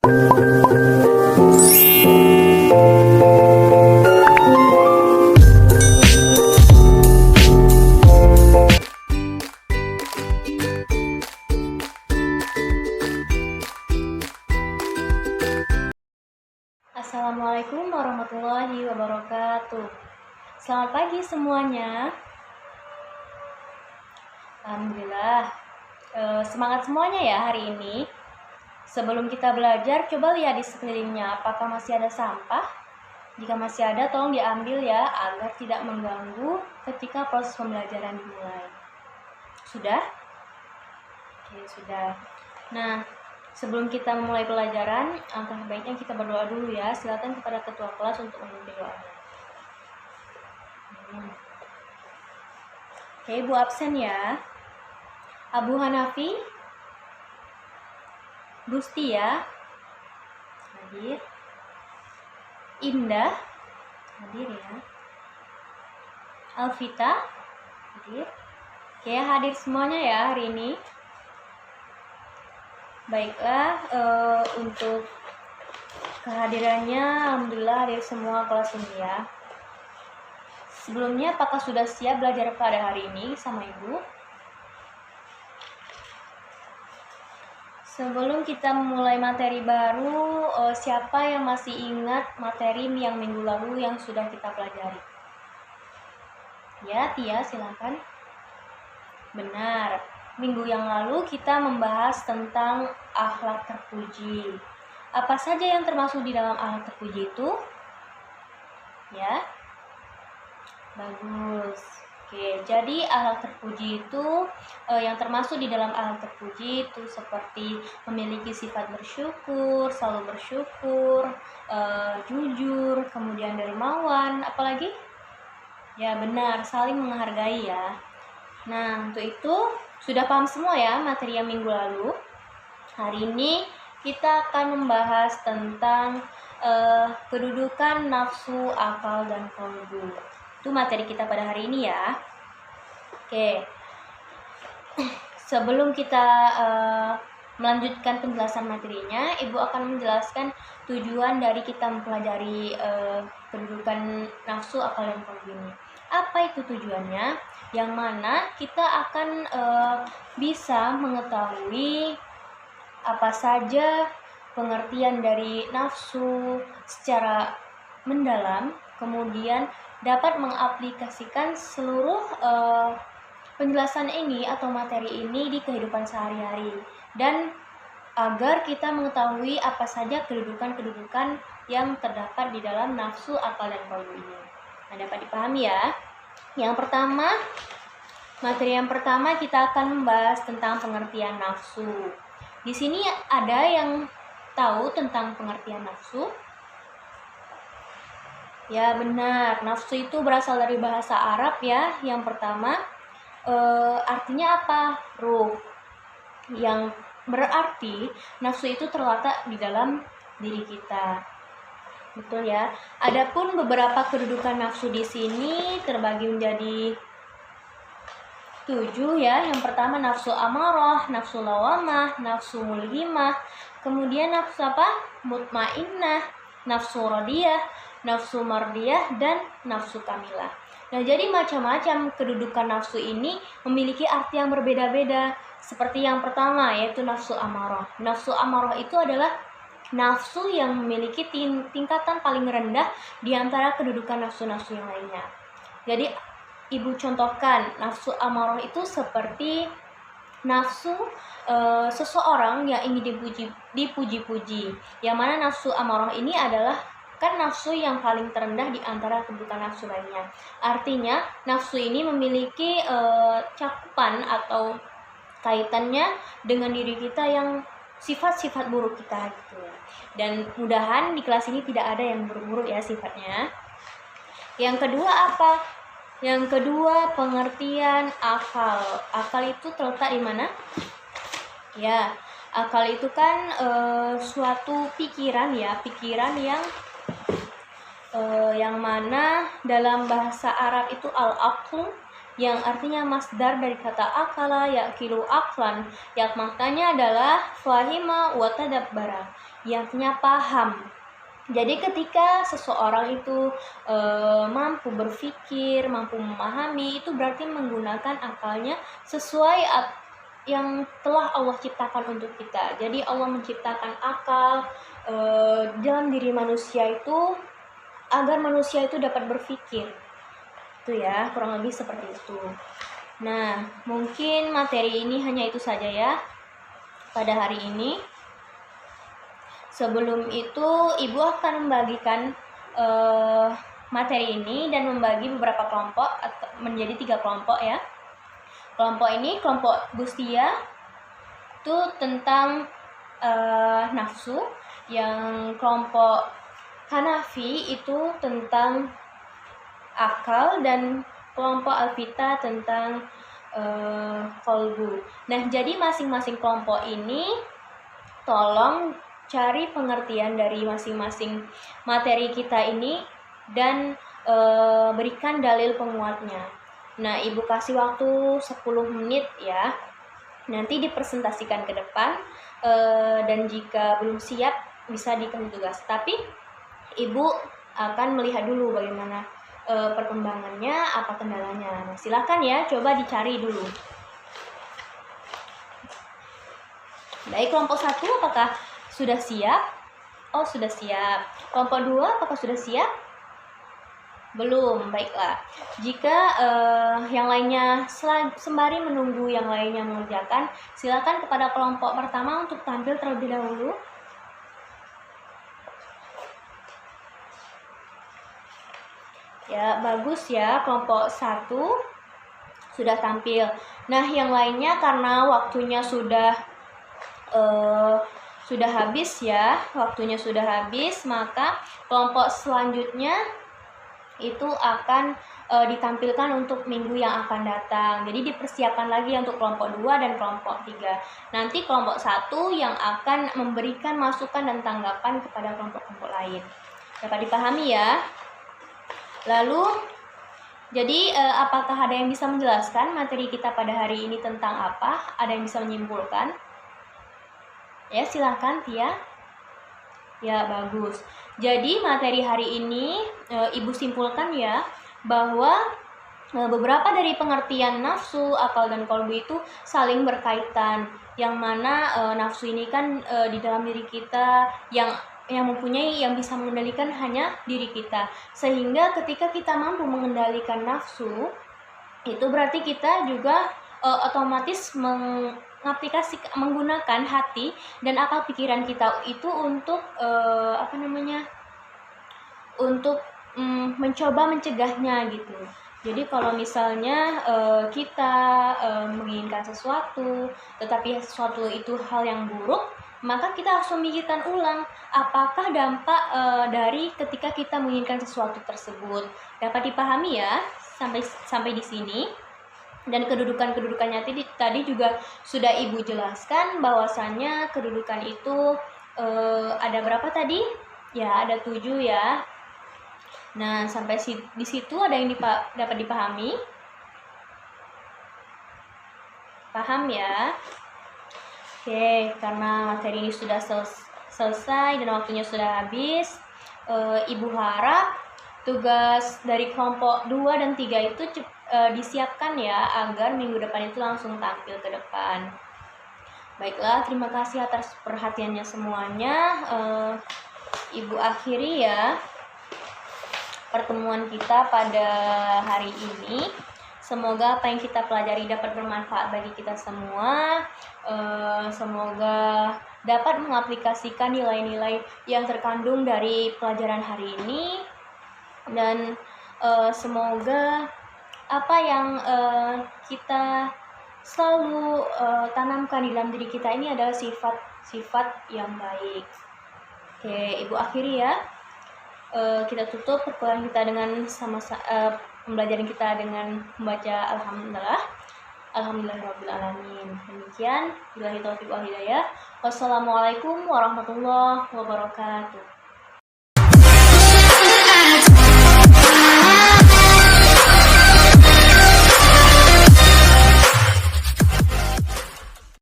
Assalamualaikum warahmatullahi wabarakatuh. Selamat pagi semuanya. Alhamdulillah, semangat semuanya ya hari ini. Sebelum kita belajar, coba lihat di sekelilingnya apakah masih ada sampah. Jika masih ada, tolong diambil ya, agar tidak mengganggu ketika proses pembelajaran dimulai. Sudah? Oke, sudah. Nah, sebelum kita memulai pelajaran, alangkah baiknya kita berdoa dulu ya. Silakan kepada ketua kelas untuk memimpin doanya. Oke, Ibu absen ya. Abu Hanafi, Gustia, hadir. Indah, hadir ya. Alvita, hadir. Oke, hadir semuanya ya hari ini. Baiklah, untuk kehadirannya alhamdulillah hadir semua kelas ini ya. Sebelumnya apakah sudah siap belajar pada hari ini sama Ibu? Sebelum kita memulai materi baru, siapa yang masih ingat materi yang minggu lalu yang sudah kita pelajari? Ya, Tia, silakan. Benar. Minggu yang lalu kita membahas tentang akhlak terpuji. Apa saja yang termasuk di dalam akhlak terpuji itu? Ya. Bagus. Oke, jadi akhlak terpuji itu yang termasuk di dalam akhlak terpuji itu seperti memiliki sifat bersyukur, selalu bersyukur, jujur, kemudian dermawan, apalagi? Ya benar, saling menghargai ya. Nah, untuk itu sudah paham semua ya materi yang minggu lalu. Hari ini kita akan membahas tentang kedudukan nafsu, akal, dan qalbu. Itu materi kita pada hari ini ya. Oke. Sebelum kita melanjutkan penjelasan materinya, Ibu akan menjelaskan tujuan dari kita mempelajari kedudukan nafsu, akal, dan qalbu ini. Apa itu tujuannya? Yang mana kita akan bisa mengetahui apa saja pengertian dari nafsu secara mendalam, kemudian dapat mengaplikasikan seluruh penjelasan ini atau materi ini di kehidupan sehari-hari, dan agar kita mengetahui apa saja kedudukan-kedudukan yang terdapat di dalam nafsu, akal, dan qalbu ini. Nah, dapat dipahami ya. Yang pertama, materi yang pertama kita akan membahas tentang pengertian nafsu. Di sini ada yang tahu tentang pengertian nafsu? Ya benar, nafsu itu berasal dari bahasa Arab ya. Yang pertama, artinya apa? Ruh. Yang berarti nafsu itu terletak di dalam diri kita. Betul ya. Adapun beberapa kedudukan nafsu di sini terbagi menjadi 7 ya. Yang pertama nafsu amarah, nafsu lawamah, nafsu mulhimah, kemudian nafsu apa? Mutmainnah, nafsu radiyah, nafsu mardiyah, dan nafsu kamilah. Nah, jadi macam-macam kedudukan nafsu ini memiliki arti yang berbeda-beda. Seperti yang pertama yaitu nafsu amarah. Nafsu amarah itu adalah nafsu yang memiliki tingkatan paling rendah di antara kedudukan nafsu-nafsu yang lainnya. Jadi Ibu contohkan, nafsu amarah itu seperti nafsu seseorang yang ingin dipuji-puji. Yang mana nafsu amarah ini adalah kan nafsu yang paling terendah di antara kedudukan nafsu lainnya. Artinya nafsu ini memiliki cakupan atau kaitannya dengan diri kita yang sifat-sifat buruk kita gitu. Dan mudahan di kelas ini tidak ada yang buruk-buruk ya sifatnya. Yang kedua apa? Yang kedua pengertian akal. Akal itu terletak di mana? Ya, akal itu kan suatu pikiran ya, pikiran yang mana dalam bahasa Arab itu al-aql, yang artinya masdar dari kata akala yakilu aklan, yang maknanya adalah fahima wa tadabbara, yang artinya paham. Jadi ketika seseorang itu mampu berpikir, mampu memahami, itu berarti menggunakan akalnya sesuai yang telah Allah ciptakan untuk kita. Jadi Allah menciptakan akal dalam diri manusia itu agar manusia itu dapat berpikir. Itu ya, kurang lebih seperti itu. Nah, mungkin materi ini hanya itu saja ya pada hari ini. Sebelum itu, Ibu akan membagikan materi ini dan membagi beberapa kelompok menjadi 3 kelompok ya. Kelompok ini, kelompok Bustia, itu tentang nafsu. Yang kelompok Hanafi itu tentang akal, dan kelompok Alvita tentang kolbu. Nah, jadi masing-masing kelompok ini tolong cari pengertian dari masing-masing materi kita ini dan berikan dalil penguatnya. Nah, Ibu kasih waktu 10 menit ya. Nanti dipresentasikan ke depan dan jika belum siap bisa dikasih tugas. Tapi Ibu akan melihat dulu bagaimana perkembangannya, apa kendalanya. Nah, silakan ya, coba dicari dulu. Baik, kelompok 1 apakah sudah siap? Oh, sudah siap. Kelompok 2 apakah sudah siap? Belum. Baiklah. Jika yang lainnya sembari menunggu yang lainnya mengerjakan, silakan kepada kelompok pertama untuk tampil terlebih dahulu. Ya, bagus ya. Kelompok 1 sudah tampil. Nah, yang lainnya karena waktunya sudah habis ya, maka kelompok selanjutnya itu akan ditampilkan untuk minggu yang akan datang. Jadi dipersiapkan lagi untuk kelompok 2 dan kelompok 3. Nanti kelompok 1 yang akan memberikan masukan dan tanggapan kepada kelompok-kelompok lain. Dapat dipahami ya? Lalu, jadi apakah ada yang bisa menjelaskan materi kita pada hari ini tentang apa? Ada yang bisa menyimpulkan? Ya, silakan Tia. Ya, bagus. Jadi materi hari ini Ibu simpulkan ya bahwa beberapa dari pengertian nafsu, akal, dan kolbu itu saling berkaitan. Yang mana nafsu ini kan di dalam diri kita yang mempunyai, yang bisa mengendalikan hanya diri kita. Sehingga ketika kita mampu mengendalikan nafsu, itu berarti kita juga otomatis menggunakan hati dan akal pikiran kita itu untuk untuk mencoba mencegahnya gitu. Jadi kalau misalnya kita menginginkan sesuatu, tetapi sesuatu itu hal yang buruk, maka kita harus memikirkan ulang apakah dampak dari ketika kita menginginkan sesuatu tersebut. Dapat dipahami ya sampai di sini. Dan kedudukannya tadi juga sudah Ibu jelaskan bahwasannya kedudukan itu ada berapa tadi? Ya, ada 7 ya. Nah, sampai di situ ada yang dapat dipahami? Paham ya? Oke, karena materi ini sudah selesai dan waktunya sudah habis, Ibu harap tugas dari kelompok 2 dan 3 itu disiapkan ya, agar minggu depan itu langsung tampil ke depan. Baiklah, terima kasih atas perhatiannya semuanya. Ibu akhiri ya pertemuan kita pada hari ini. Semoga apa yang kita pelajari dapat bermanfaat bagi kita semua. Semoga dapat mengaplikasikan nilai-nilai yang terkandung dari pelajaran hari ini. Dan semoga apa yang kita selalu tanamkan di dalam diri kita ini adalah sifat-sifat yang baik. Oke, Ibu akhiri ya. Kita tutup perkuliahan kita dengan pembelajaran kita dengan membaca Alhamdulillah. Alhamdulillahirabbil alamin. Demikian, billahi taufiq wal hidayah. Wassalamualaikum warahmatullahi wabarakatuh.